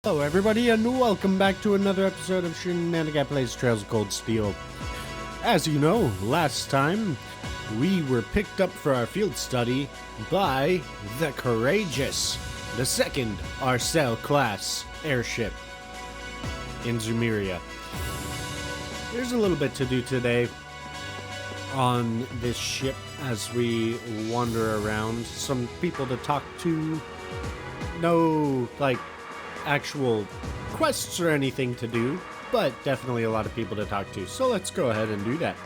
Hello everybody and welcome back to another episode of Shenanaguy Plays Trails of Cold Steel. As you know, last time we were picked up for our field study by the Courageous, the second Arcel class airship in Zumeria. There's a little bit to do today on this ship as we wander around. Some people to talk to. No, actual quests or anything to do, but definitely a lot of people to talk to. So let's go ahead and do that.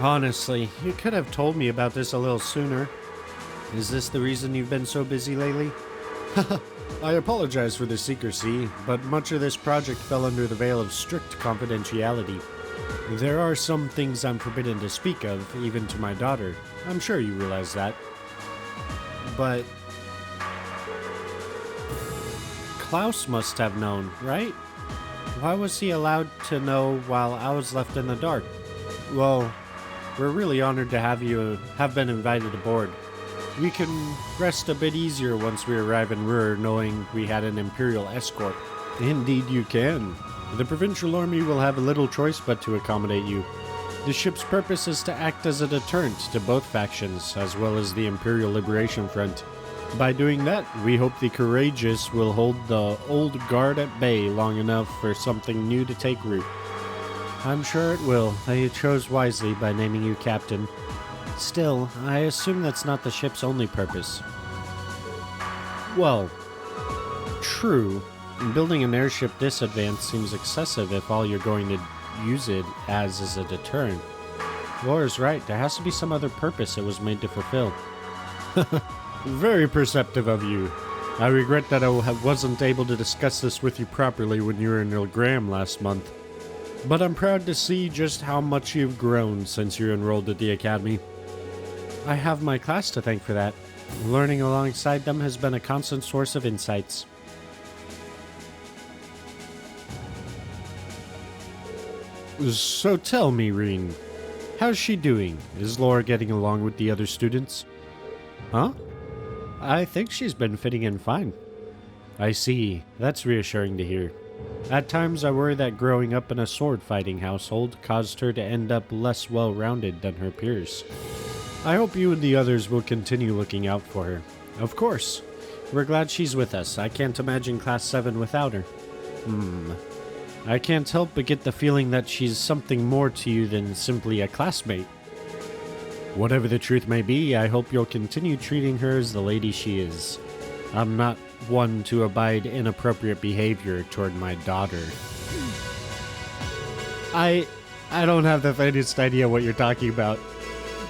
Honestly, you could have told me about this a little sooner. Is this the reason you've been so busy lately? I apologize for the secrecy, but much of this project fell under the veil of strict confidentiality. There are some things I'm forbidden to speak of, even to my daughter. I'm sure you realize that. But Klaus must have known, right? Why was he allowed to know while I was left in the dark? Well, we're really honored to have been invited aboard. We can rest a bit easier once we arrive in Roer, knowing we had an Imperial escort. Indeed you can. The Provincial Army will have little choice but to accommodate you. The ship's purpose is to act as a deterrent to both factions, as well as the Imperial Liberation Front. By doing that, we hope the Courageous will hold the old guard at bay long enough for something new to take root. I'm sure it will. They chose wisely by naming you captain. Still, I assume that's not the ship's only purpose. Well, true. Building an airship this advanced seems excessive if all you're going to use it as is a deterrent. Laura's right, there has to be some other purpose it was made to fulfill. Very perceptive of you. I regret that I wasn't able to discuss this with you properly when you were in Ilgram last month. But I'm proud to see just how much you've grown since you enrolled at the Academy. I have my class to thank for that. Learning alongside them has been a constant source of insights. So tell me, Reen, how's she doing? Is Laura getting along with the other students? Huh? I think she's been fitting in fine. I see. That's reassuring to hear. At times I worry that growing up in a sword-fighting household caused her to end up less well-rounded than her peers. I hope you and the others will continue looking out for her. Of course. We're glad she's with us. I can't imagine Class 7 without her. I can't help but get the feeling that she's something more to you than simply a classmate. Whatever the truth may be, I hope you'll continue treating her as the lady she is. I'm not one to abide inappropriate behavior toward my daughter. I don't have the faintest idea what you're talking about.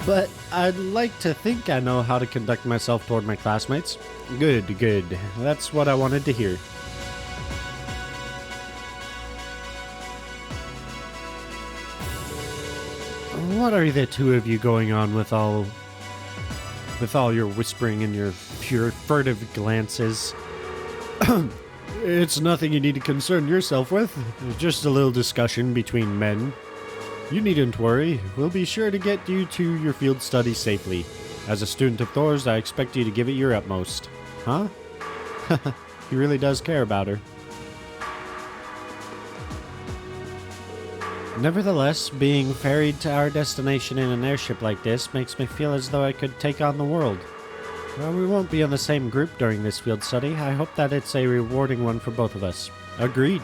But I'd like to think I know how to conduct myself toward my classmates. Good. That's what I wanted to hear. What are the two of you going on with all your whispering and your pure furtive glances? It's nothing you need to concern yourself with. Just a little discussion between men. You needn't worry. We'll be sure to get you to your field study safely. As a student of Thor's, I expect you to give it your utmost. Huh? He really does care about her. Nevertheless, being ferried to our destination in an airship like this makes me feel as though I could take on the world. While we won't be in the same group during this field study, I hope that it's a rewarding one for both of us. Agreed.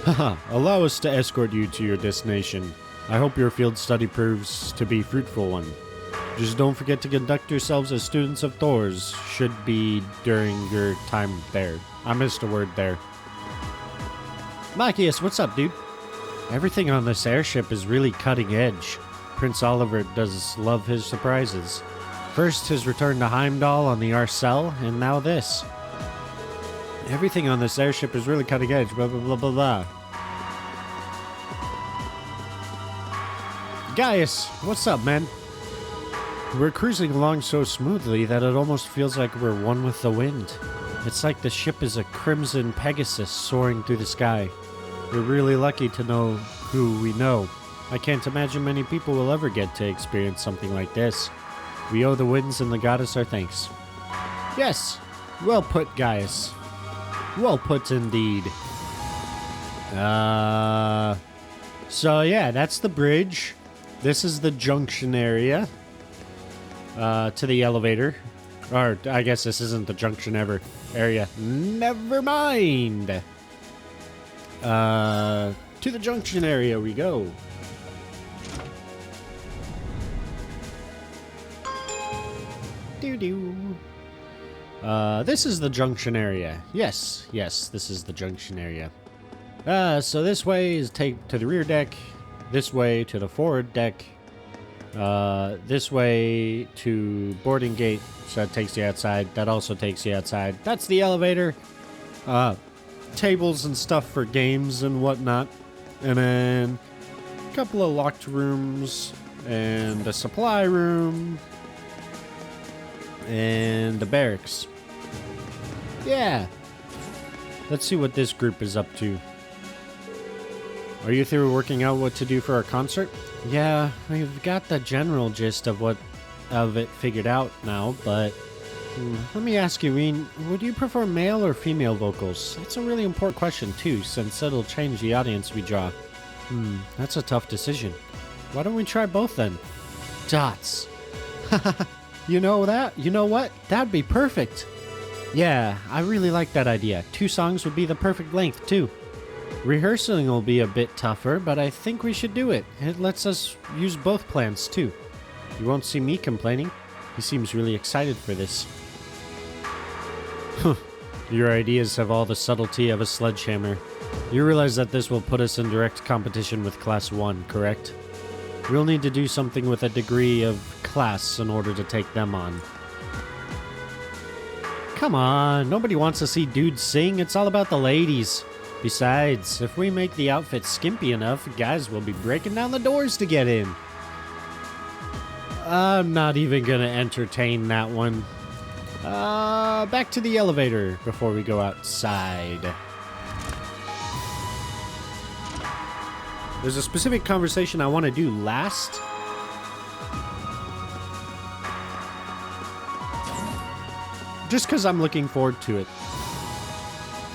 Haha, allow us to escort you to your destination. I hope your field study proves to be a fruitful one. Just don't forget to conduct yourselves as students of Thor's, should be during your time there. I missed a word there. Machias, what's up, dude? Everything on this airship is really cutting edge. Prince Oliver does love his surprises. First, his return to Heimdall on the Arcel, and now this. Everything on this airship is really cutting edge, blah blah blah blah blah. Gaius, what's up, man? We're cruising along so smoothly that it almost feels like we're one with the wind. It's like the ship is a crimson Pegasus soaring through the sky. We're really lucky to know who we know. I can't imagine many people will ever get to experience something like this. We owe the winds and the goddess our thanks. Yes. Well put, guys. Well put indeed. So yeah, that's the bridge. This is the junction area. To the elevator. Or, I guess this isn't the junction area. Never mind. To the junction area we go. Doo-doo. This is the junction area. Yes, this is the junction area. So this way is take to the rear deck. This way to the forward deck. This way to boarding gate, so that takes you outside. That also takes you outside. That's the elevator. Tables and stuff for games and whatnot. And then a couple of locked rooms and a supply room and the barracks. Yeah. Let's see what this group is up to. Are you through working out what to do for our concert? Yeah, we've got the general gist of it figured out now, but let me ask you, Reen, would you prefer male or female vocals? That's a really important question too, since it'll change the audience we draw. That's a tough decision. Why don't we try both then? Dots. You know that? You know what? That'd be perfect. Yeah, I really like that idea. 2 songs would be the perfect length too. Rehearsing will be a bit tougher, but I think we should do it. It lets us use both plans, too. You won't see me complaining. He seems really excited for this. Your ideas have all the subtlety of a sledgehammer. You realize that this will put us in direct competition with Class 1, correct? We'll need to do something with a degree of class in order to take them on. Come on, nobody wants to see dudes sing. It's all about the ladies. Besides, if we make the outfit skimpy enough, guys will be breaking down the doors to get in. I'm not even gonna entertain that one. Back to the elevator before we go outside. There's a specific conversation I want to do last. Just because I'm looking forward to it.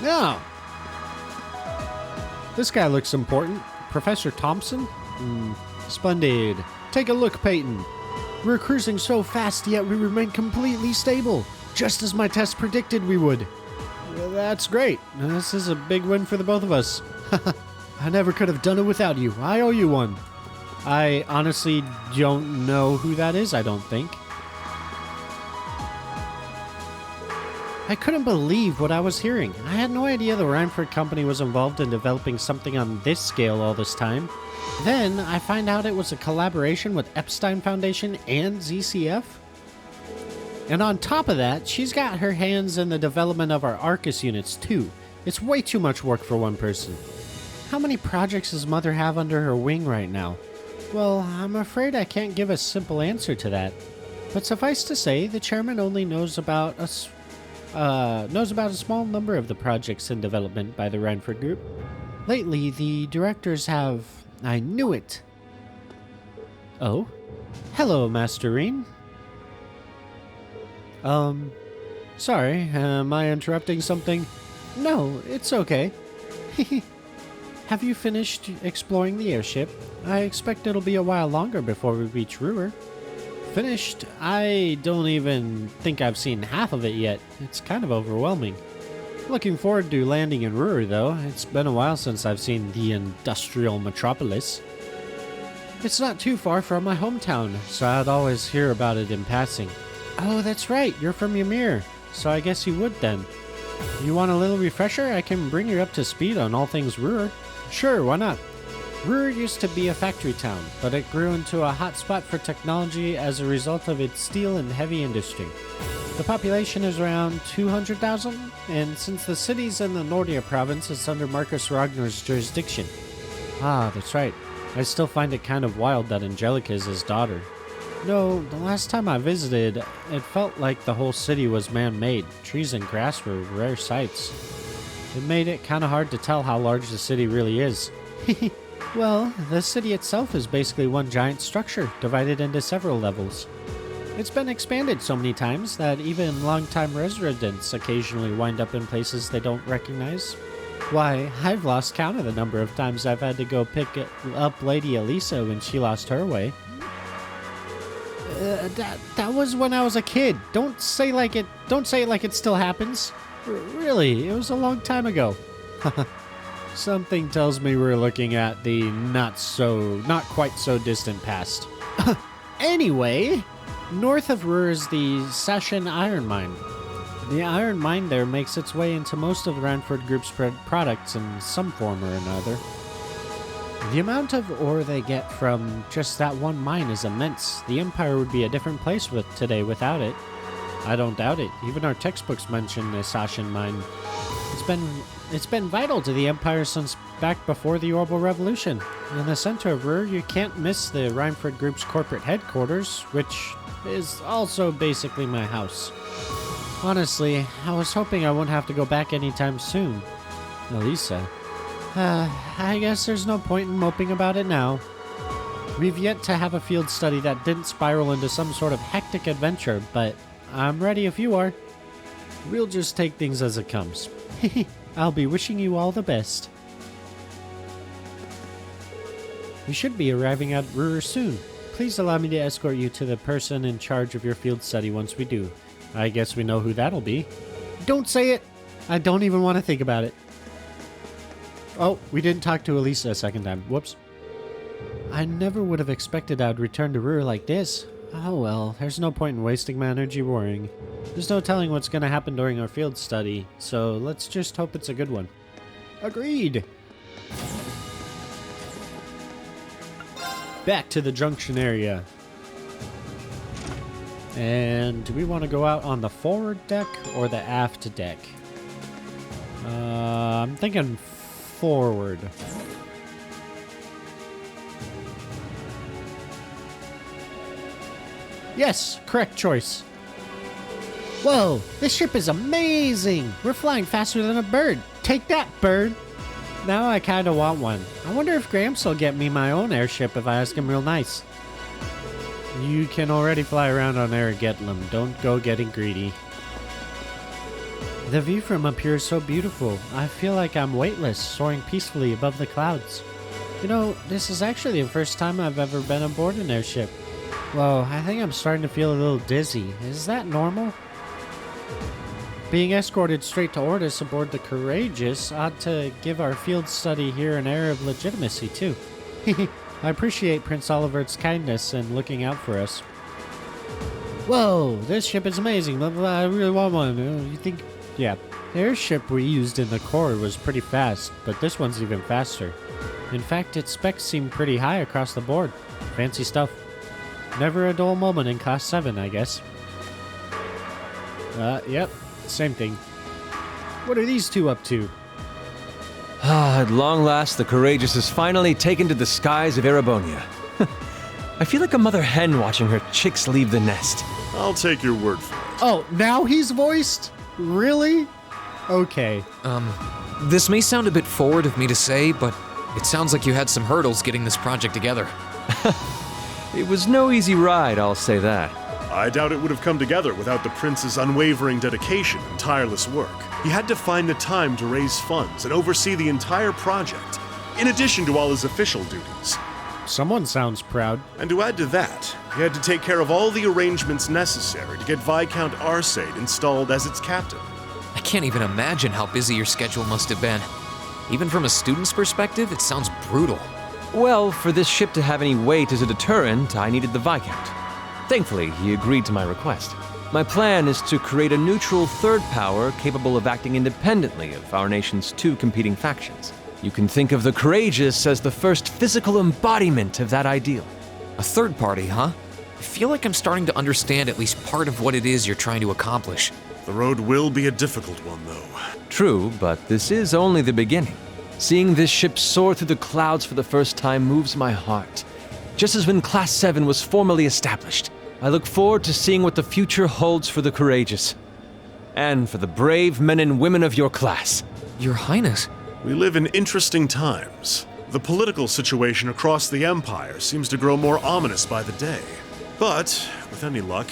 No. This guy looks important. Professor Thompson? Splendid. Take a look, Peyton. We're cruising so fast, yet we remain completely stable. Just as my test predicted we would. Well, that's great. This is a big win for the both of us. I never could have done it without you. I owe you one. I honestly don't know who that is, I don't think. I couldn't believe what I was hearing. I had no idea the Reinford Company was involved in developing something on this scale all this time. Then I find out it was a collaboration with Epstein Foundation and ZCF. And on top of that, she's got her hands in the development of our Arcus units too. It's way too much work for one person. How many projects does Mother have under her wing right now? Well, I'm afraid I can't give a simple answer to that. But suffice to say, the chairman only knows about a small number of the projects in development by the Reinford Group. Lately, the directors have... I knew it! Oh? Hello, Master Reen. Sorry, am I interrupting something? No, it's okay. Have you finished exploring the airship? I expect it'll be a while longer before we reach Roer. Finished? I don't even think I've seen half of it yet. It's kind of overwhelming. Looking forward to landing in Roer, though. It's been a while since I've seen the industrial metropolis. It's not too far from my hometown, so I'd always hear about it in passing. Oh, that's right. You're from Ymir, so I guess you would then. You want a little refresher? I can bring you up to speed on all things Roer. Sure, why not? Roer used to be a factory town, but it grew into a hotspot for technology as a result of its steel and heavy industry. The population is around 200,000, and since the city's in the Nordia province, it's under Marcus Ragnar's jurisdiction. Ah, that's right. I still find it kind of wild that Angelica is his daughter. No, the last time I visited, it felt like the whole city was man-made. Trees and grass were rare sights. It made it kind of hard to tell how large the city really is. Well, the city itself is basically one giant structure, divided into several levels. It's been expanded so many times that even longtime residents occasionally wind up in places they don't recognize. Why, I've lost count of the number of times I've had to go pick up Lady Elisa when she lost her way. That was when I was a kid. Don't say it like it still happens. Really, it was a long time ago. Something tells me we're looking at the not quite so distant past. Anyway, north of Roer is the Sashen iron mine. The iron mine there makes its way into most of the Ranford Group's products in some form or another. The amount of ore they get from just that one mine is immense. The Empire would be a different place today without it. I don't doubt it. Even our textbooks mention the Sashen mine. It's been vital to the Empire since back before the Orbital Revolution. In the center of Roer, you can't miss the Ranford Group's corporate headquarters, which is also basically my house. Honestly, I was hoping I wouldn't have to go back anytime soon. Elisa. I guess there's no point in moping about it now. We've yet to have a field study that didn't spiral into some sort of hectic adventure, but I'm ready if you are. We'll just take things as it comes. I'll be wishing you all the best. We should be arriving at Roer soon. Please allow me to escort you to the person in charge of your field study once we do. I guess we know who that'll be. Don't say it! I don't even want to think about it. Oh, we didn't talk to Elisa a second time. Whoops. I never would have expected I'd return to Roer like this. Oh well, there's no point in wasting my energy worrying. There's no telling what's going to happen during our field study, so let's just hope it's a good one. Agreed! Back to the junction area. And do we want to go out on the forward deck or the aft deck? I'm thinking forward. Yes, correct choice. Whoa, this ship is amazing! We're flying faster than a bird. Take that, bird! Now I kinda want one. I wonder if Gramps will get me my own airship if I ask him real nice. You can already fly around on Aragetlum. Don't go getting greedy. The view from up here is so beautiful. I feel like I'm weightless, soaring peacefully above the clouds. You know, this is actually the first time I've ever been aboard an airship. Whoa, I think I'm starting to feel a little dizzy. Is that normal? Being escorted straight to Ortis aboard the Courageous ought to give our field study here an air of legitimacy, too. I appreciate Prince Olivert's kindness and looking out for us. Whoa, this ship is amazing. I really want one. You think... Yeah, the airship we used in the Corps was pretty fast, but this one's even faster. In fact, its specs seem pretty high across the board. Fancy stuff. Never a dull moment in Class 7, I guess. Yep, same thing. What are these two up to? At long last, the Courageous is finally taken to the skies of Erebonia. I feel like a mother hen watching her chicks leave the nest. I'll take your word for it. Oh, now he's voiced? Really? Okay. This may sound a bit forward of me to say, but it sounds like you had some hurdles getting this project together. It was no easy ride, I'll say that. I doubt it would have come together without the prince's unwavering dedication and tireless work. He had to find the time to raise funds and oversee the entire project, in addition to all his official duties. Someone sounds proud. And to add to that, he had to take care of all the arrangements necessary to get Viscount Arcade installed as its captain. I can't even imagine how busy your schedule must have been. Even from a student's perspective, it sounds brutal. Well, for this ship to have any weight as a deterrent, I needed the Viscount. Thankfully, he agreed to my request. My plan is to create a neutral third power capable of acting independently of our nation's two competing factions. You can think of the Courageous as the first physical embodiment of that ideal. A third party, huh? I feel like I'm starting to understand at least part of what it is you're trying to accomplish. The road will be a difficult one, though. True, but this is only the beginning. Seeing this ship soar through the clouds for the first time moves my heart. Just as when Class 7 was formally established, I look forward to seeing what the future holds for the Courageous. And for the brave men and women of your class. Your Highness. We live in interesting times. The political situation across the Empire seems to grow more ominous by the day. But, with any luck,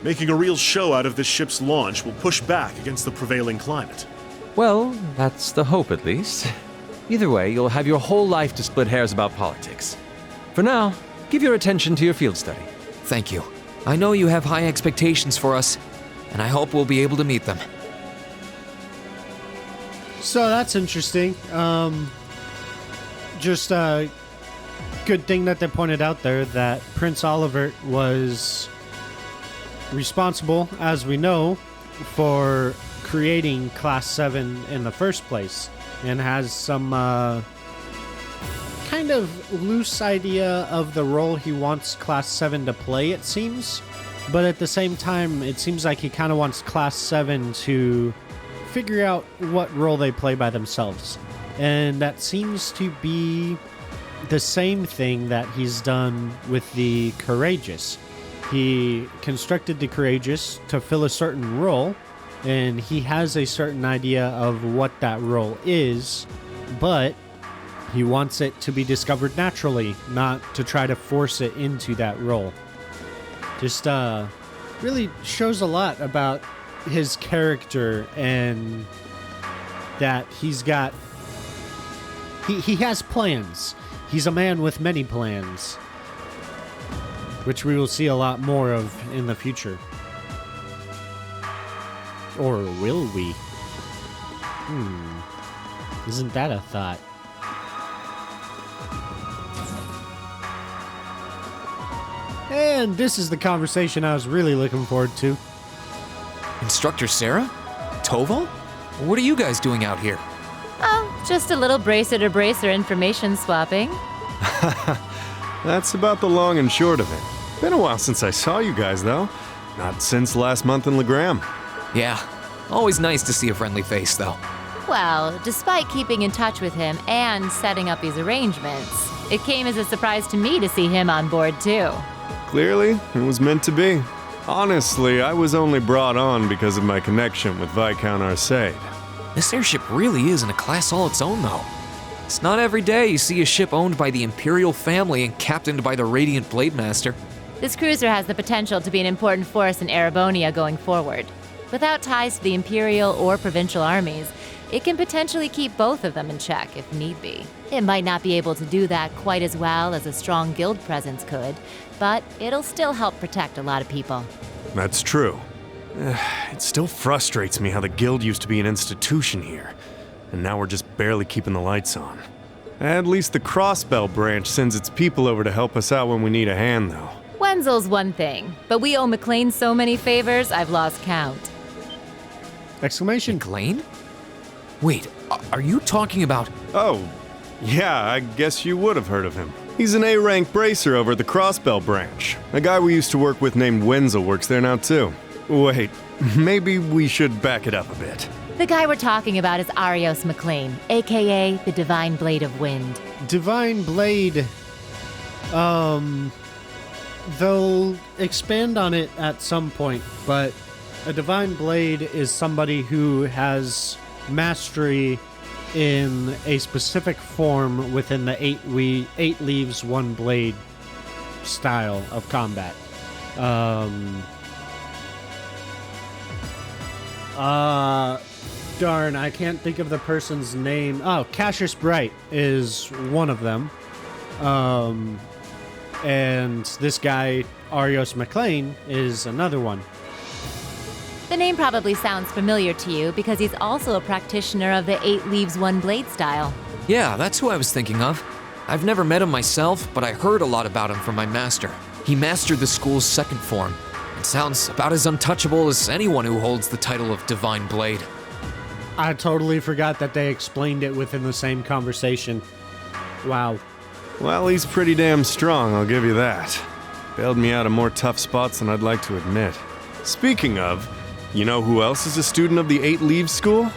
making a real show out of this ship's launch will push back against the prevailing climate. Well, that's the hope at least. Either way, you'll have your whole life to split hairs about politics. For now, give your attention to your field study. Thank you. I know you have high expectations for us, and I hope we'll be able to meet them. So that's interesting. Just a good thing that they pointed out there that Prince Oliver was responsible, as we know, for creating Class 7 in the first place, and has some kind of loose idea of the role he wants Class 7 to play, it seems. But at the same time, it seems like he kind of wants Class 7 to figure out what role they play by themselves. And that seems to be the same thing that he's done with the Courageous. He constructed the Courageous to fill a certain role, and he has a certain idea of what that role is, but he wants it to be discovered naturally, not to try to force it into that role. Just really shows a lot about his character, and that he's got he has plans. He's a man with many plans, which we will see a lot more of in the future. Or will we? Isn't that a thought? And this is the conversation I was really looking forward to. Instructor Sarah? Toval? What are you guys doing out here? Oh, just a little bracer-to-bracer information swapping. That's about the long and short of it. Been a while since I saw you guys, though. Not since last month in Legram. Yeah, always nice to see a friendly face, though. Well, despite keeping in touch with him and setting up these arrangements, it came as a surprise to me to see him on board, too. Clearly, it was meant to be. Honestly, I was only brought on because of my connection with Viscount Arcade. This airship really is in a class all its own, though. It's not every day you see a ship owned by the Imperial family and captained by the Radiant Blade Master. This cruiser has the potential to be an important force in Erebonia going forward. Without ties to the Imperial or Provincial armies, it can potentially keep both of them in check if need be. It might not be able to do that quite as well as a strong guild presence could, but it'll still help protect a lot of people. That's true. It still frustrates me how the guild used to be an institution here, and now we're just barely keeping the lights on. At least the Crossbell branch sends its people over to help us out when we need a hand, though. Wenzel's one thing, but we owe McLean so many favors, I've lost count. Exclamation. McLean? Wait, are you talking about... Oh, yeah, I guess you would have heard of him. He's an A-rank bracer over at the Crossbell branch. A guy we used to work with named Wenzel works there now, too. Wait, maybe we should back it up a bit. The guy we're talking about is Arios McLean, aka the Divine Blade of Wind. Divine Blade. They'll expand on it at some point, but a Divine Blade is somebody who has mastery in a specific form within the eight leaves, one blade style of combat. Darn, I can't think of the person's name. Oh, Cassius Bright is one of them. And this guy, Arios McLean, is another one. The name probably sounds familiar to you because he's also a practitioner of the Eight Leaves One Blade style. Yeah, that's who I was thinking of. I've never met him myself, but I heard a lot about him from my master. He mastered the school's second form. It sounds about as untouchable as anyone who holds the title of Divine Blade. I totally forgot that they explained it within the same conversation. Wow. Well, he's pretty damn strong, I'll give you that. Bailed me out of more tough spots than I'd like to admit. Speaking of, you know who else is a student of the Eight Leaves School?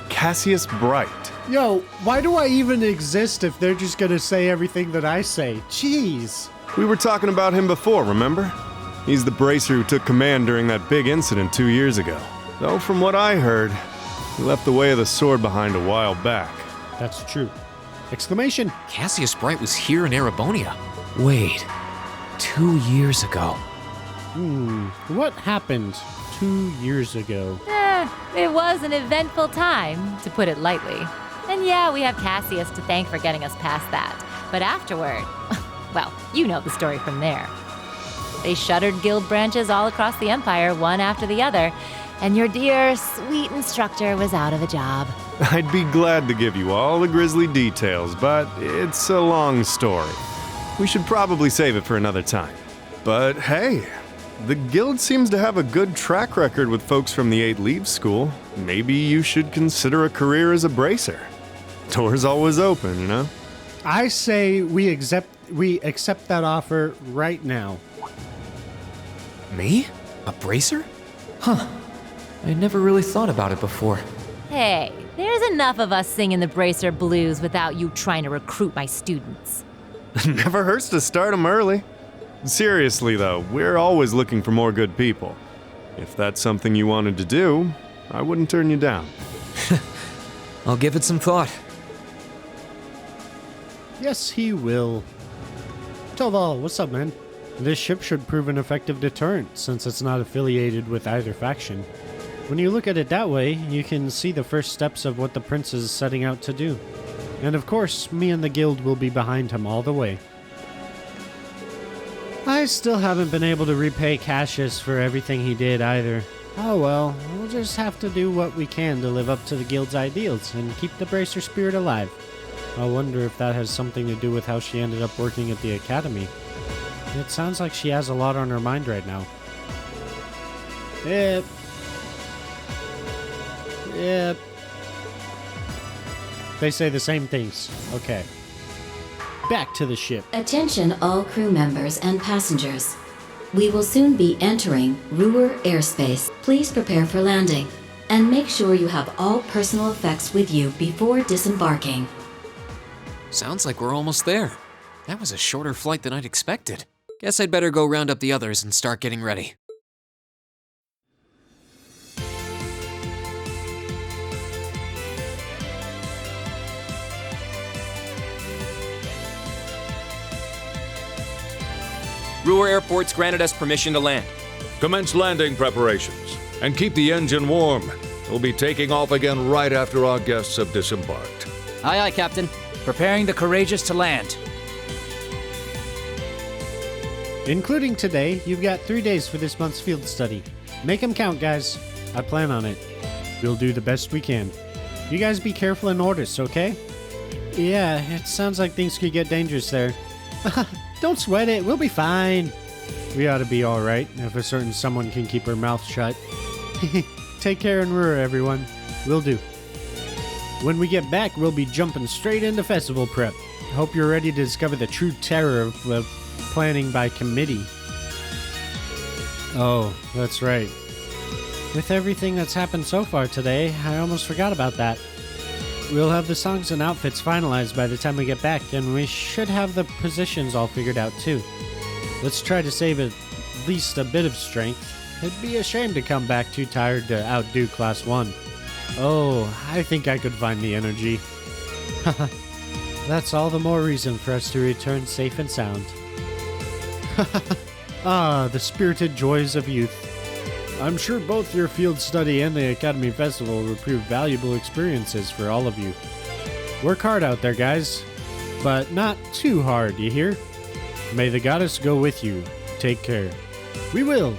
Cassius Bright. Yo, why do I even exist if they're just gonna say everything that I say? Jeez. We were talking about him before, remember? He's the bracer who took command during that big incident 2 years ago. Though from what I heard, he left the way of the sword behind a while back. That's true. Exclamation. Cassius Bright was here in Erebonia. Wait, 2 years ago. What happened 2 years ago? It was an eventful time, to put it lightly. And yeah, we have Cassius to thank for getting us past that. But afterward, well, you know the story from there. They shuttered guild branches all across the Empire, one after the other, and your dear, sweet instructor was out of a job. I'd be glad to give you all the grisly details, but it's a long story. We should probably save it for another time. But hey, the guild seems to have a good track record with folks from the 8 Leaves School. Maybe you should consider a career as a bracer. Door's always open, you know? I say we accept that offer right now. Me? A bracer? Huh. I never really thought about it before. Hey, there's enough of us singing the Bracer blues without you trying to recruit my students. Never hurts to start 'em early. Seriously though, we're always looking for more good people. If that's something you wanted to do, I wouldn't turn you down. I'll give it some thought. Yes, he will. Toval, what's up, man? This ship should prove an effective deterrent, since it's not affiliated with either faction. When you look at it that way, you can see the first steps of what the prince is setting out to do. And of course, me and the guild will be behind him all the way. I still haven't been able to repay Cassius for everything he did either. Oh well, we'll just have to do what we can to live up to the guild's ideals and keep the Bracer spirit alive. I wonder if that has something to do with how she ended up working at the academy. It sounds like she has a lot on her mind right now. Yep. They say the same things. Okay. Back to the ship. Attention all crew members and passengers. We will soon be entering Roer airspace. Please prepare for landing, and make sure you have all personal effects with you before disembarking. Sounds like we're almost there. That was a shorter flight than I'd expected. Guess I'd better go round up the others and start getting ready. Roer Airport's granted us permission to land. Commence landing preparations, and keep the engine warm. We'll be taking off again right after our guests have disembarked. Aye, aye, Captain. Preparing the Courageous to land. Including today, you've got 3 days for this month's field study. Make 'em count, guys. I plan on it. We'll do the best we can. You guys be careful in Ordis, okay? Yeah, it sounds like things could get dangerous there. Don't sweat it, we'll be fine. We ought to be alright if a certain someone can keep her mouth shut. Take care and Roer, everyone. Will do. When we get back, we'll be jumping straight into festival prep. Hope you're ready to discover the true terror of planning by committee. Oh, that's right. With everything that's happened so far today, I almost forgot about that. We'll have the songs and outfits finalized by the time we get back, and we should have the positions all figured out too. Let's try to save at least a bit of strength. It'd be a shame to come back too tired to outdo Class 1. Oh, I think I could find the energy. That's all the more reason for us to return safe and sound. Ah, the spirited joys of youth. I'm sure both your field study and the Academy Festival will prove valuable experiences for all of you. Work hard out there, guys. But not too hard, you hear? May the goddess go with you. Take care. We will.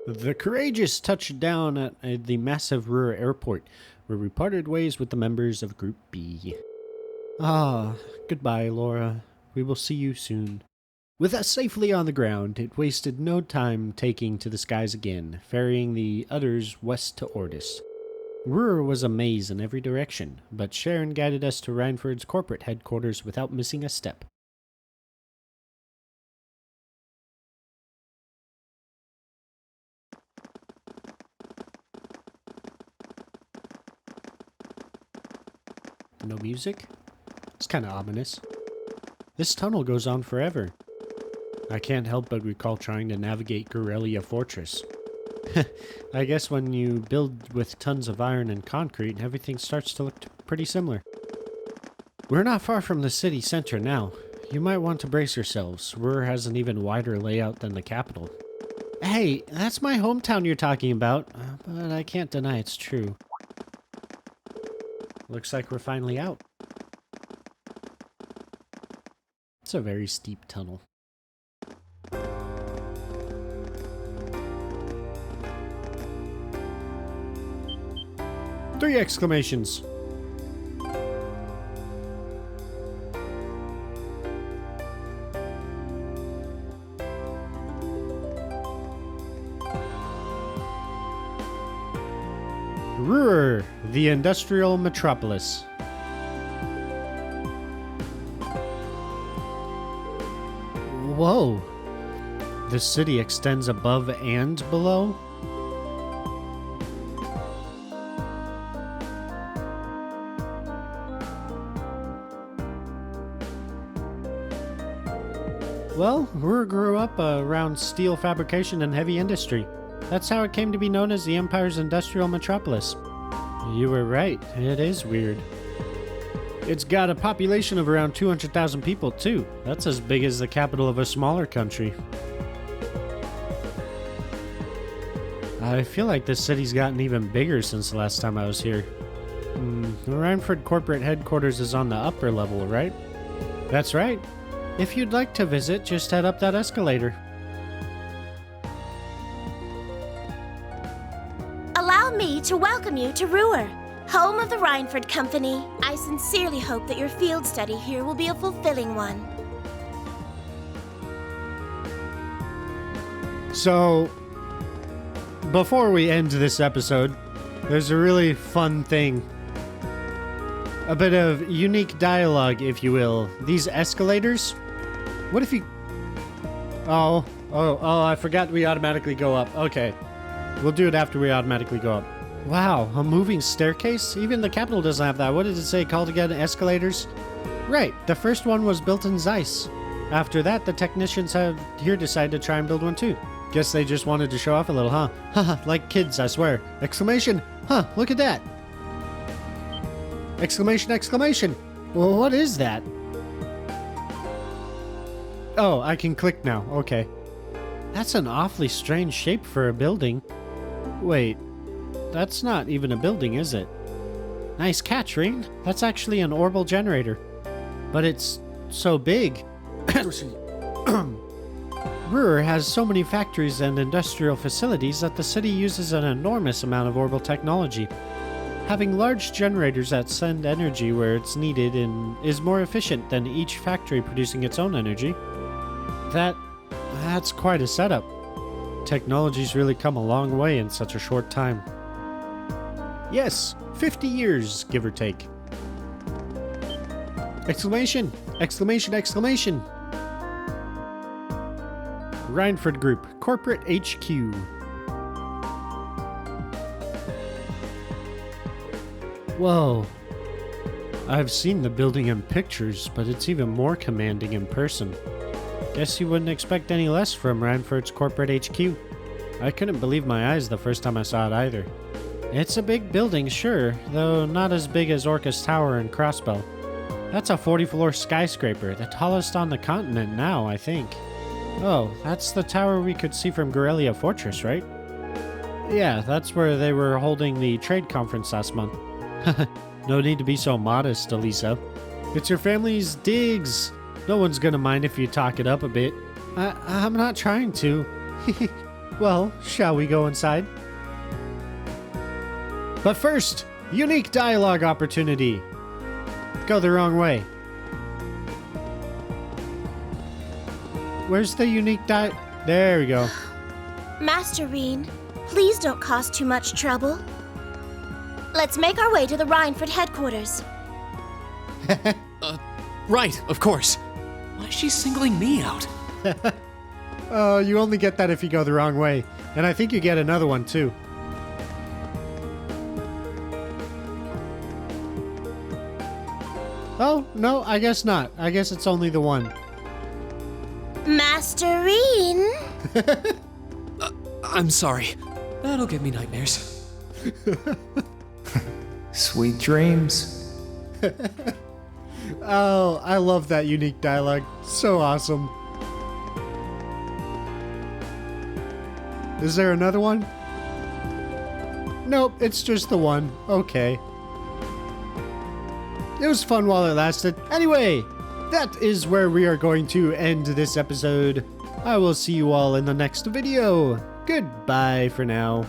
The Courageous touched down at the massive Roer airport, where we parted ways with the members of Group B. Ah, goodbye, Laura. We will see you soon. With us safely on the ground, it wasted no time taking to the skies again, ferrying the others west to Ordis. Roer was a maze in every direction, but Sharon guided us to Rhineford's corporate headquarters without missing a step. No music? It's kind of ominous. This tunnel goes on forever. I can't help but recall trying to navigate Guerrilla Fortress. I guess when you build with tons of iron and concrete, everything starts to look pretty similar. We're not far from the city center now. You might want to brace yourselves. Roer has an even wider layout than the capital. Hey, that's my hometown you're talking about, but I can't deny it's true. Looks like we're finally out. It's a very steep tunnel. Three exclamations. Roer, the industrial metropolis. Whoa. The city extends above and below? Well, Roer grew up around steel fabrication and heavy industry. That's how it came to be known as the Empire's industrial metropolis. You were right, it is weird. It's got a population of around 200,000 people too. That's as big as the capital of a smaller country. I feel like this city's gotten even bigger since the last time I was here. The Rhineford corporate headquarters is on the upper level, right? That's right. If you'd like to visit, just head up that escalator. Allow me to welcome you to Roer, home of the Rhineford Company. I sincerely hope that your field study here will be a fulfilling one. So, before we end this episode, there's a really fun thing. A bit of unique dialogue, if you will. These escalators? What if you... Oh, I forgot we automatically go up. Okay. We'll do it after we automatically go up. Wow, a moving staircase? Even the capital doesn't have that. What did it say? Called again escalators? Right, the first one was built in Zeiss. After that, the technicians here decided to try and build one too. Guess they just wanted to show off a little, huh? Haha, like kids, I swear. Exclamation! Huh, look at that! Exclamation, exclamation! Well, what is that? Oh, I can click now. Okay. That's an awfully strange shape for a building. Wait, that's not even a building, is it? Nice catch, Ring. That's actually an orbital generator. But it's so big. Roer has so many factories and industrial facilities that the city uses an enormous amount of orbital technology. Having large generators that send energy where it's needed is more efficient than each factory producing its own energy. That's quite a setup. Technology's really come a long way in such a short time. Yes, 50 years, give or take. Exclamation! Exclamation! Exclamation! Rhineford Group, Corporate HQ. Whoa. I've seen the building in pictures, but it's even more commanding in person. Guess you wouldn't expect any less from Rhineford's corporate HQ. I couldn't believe my eyes the first time I saw it either. It's a big building, sure, though not as big as Orcus Tower and Crossbell. That's a 40-floor skyscraper, the tallest on the continent now, I think. Oh, that's the tower we could see from Guerrilla Fortress, right? Yeah, that's where they were holding the trade conference last month. No need to be so modest, Elisa. It's your family's digs. No one's gonna mind if you talk it up a bit. I'm not trying to. Well, shall we go inside? But first, unique dialogue opportunity. Go the wrong way. Where's the unique There we go. Master Reen, please don't cause too much trouble. Let's make our way to the Rhineford headquarters. Right, of course. Why is she singling me out? Oh, you only get that if you go the wrong way. And I think you get another one too. Oh, no, I guess not. I guess it's only the one. Masterine? I'm sorry. That'll give me nightmares. Sweet dreams. Oh, I love that unique dialogue. So awesome. Is there another one? Nope, it's just the one. Okay. It was fun while it lasted. Anyway, that is where we are going to end this episode. I will see you all in the next video. Goodbye for now.